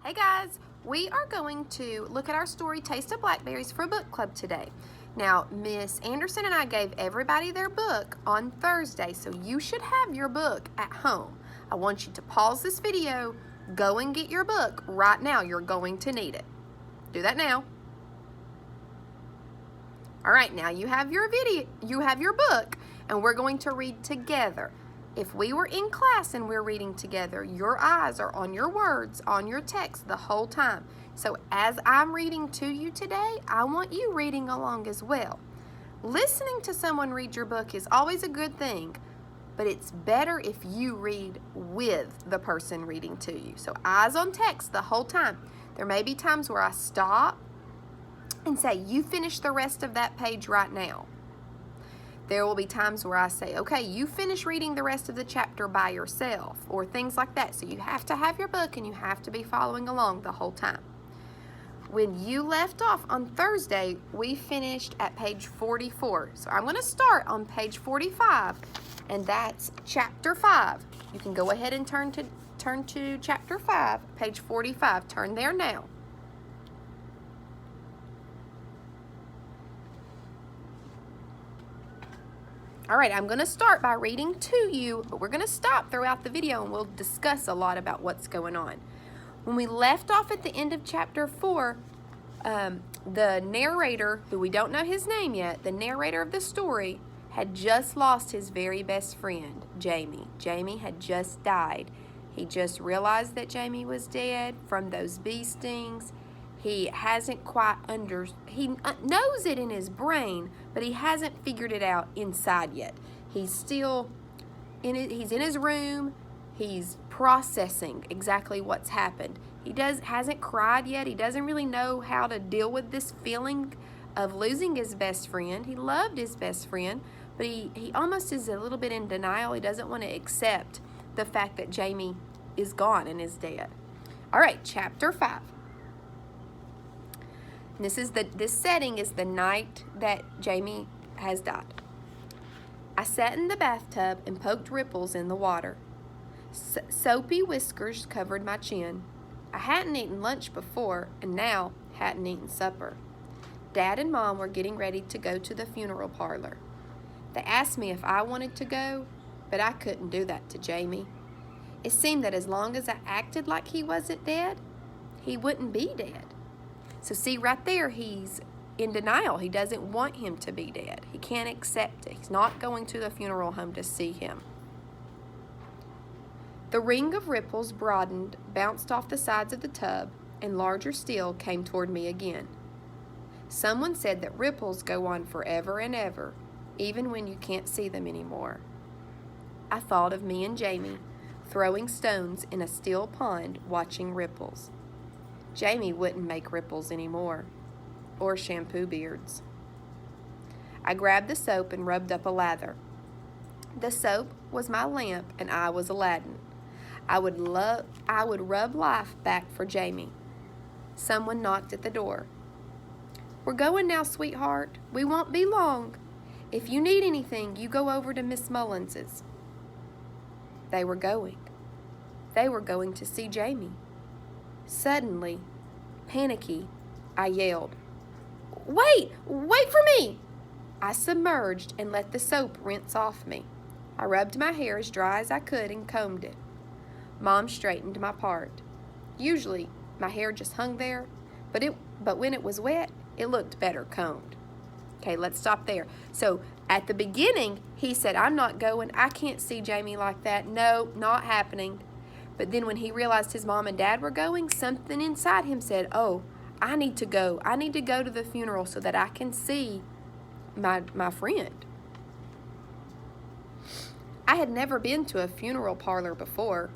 Hey guys, we are going to look at our story Taste of Blackberries for book club today. Now, Miss Anderson and I gave everybody their book on Thursday, so you should have your book at home. I want you to pause this video, go and get your book right now. You're going to need it. Do that now. All right, now you have your book, and we're going to read together. If we were in class and we're reading together, your eyes are on your words, on your text the whole time. So as I'm reading to you today, I want you reading along as well. Listening to someone read your book is always a good thing, but it's better if you read with the person reading to you. So eyes on text the whole time. There may be times where I stop and say, you finish the rest of that page right now. There will be times where I say, okay, you finish reading the rest of the chapter by yourself, or things like that. So you have to have your book and you have to be following along the whole time. When you left off on Thursday, we finished at page 44. So I'm going to start on page 45, and that's chapter 5. You can go ahead and turn to chapter 5, page 45. Turn there now. All right, I'm going to start by reading to you, but we're going to stop throughout the video and we'll discuss a lot about what's going on. When we left off at the end of chapter 4, the narrator, who we don't know his name yet, the narrator of the story, had just lost his very best friend, Jamie. Jamie had just died. He just realized that Jamie was dead from those bee stings. He hasn't quite he knows it in his brain, but he hasn't figured it out inside yet. He's still he's in his room. He's processing exactly what's happened. He hasn't cried yet. He doesn't really know how to deal with this feeling of losing his best friend. He loved his best friend, but he almost is a little bit in denial. He doesn't want to accept the fact that Jamie is gone and is dead. All right, chapter 5. This setting is the night that Jamie has died. I sat in the bathtub and poked ripples in the water. Soapy whiskers covered my chin. I hadn't eaten lunch before and now hadn't eaten supper. Dad and Mom were getting ready to go to the funeral parlor. They asked me if I wanted to go, but I couldn't do that to Jamie. It seemed that as long as I acted like he wasn't dead, he wouldn't be dead. So see, right there, he's in denial. He doesn't want him to be dead. He can't accept it. He's not going to the funeral home to see him. The ring of ripples broadened, bounced off the sides of the tub, and larger still came toward me again. Someone said that ripples go on forever and ever, even when you can't see them anymore. I thought of me and Jamie throwing stones in a still pond, watching ripples. Jamie wouldn't make ripples anymore, or shampoo beards. I grabbed the soap and rubbed up a lather. The soap was my lamp and I was Aladdin. I would rub life back for Jamie. Someone knocked at the door. We're going now, sweetheart. We won't be long. If you need anything, you go over to Miss Mullins's. They were going. They were going to see Jamie. Suddenly, panicky, I yelled, Wait for me! I submerged and let the soap rinse off me. I rubbed my hair as dry as I could and combed it. Mom straightened my part. Usually, my hair just hung there, but when it was wet, it looked better combed. Okay, let's stop there. So, at the beginning, he said, I'm not going. I can't see Jamie like that. No, not happening. But then when he realized his mom and dad were going, something inside him said, oh, I need to go. I need to go to the funeral so that I can see my friend. I had never been to a funeral parlor before.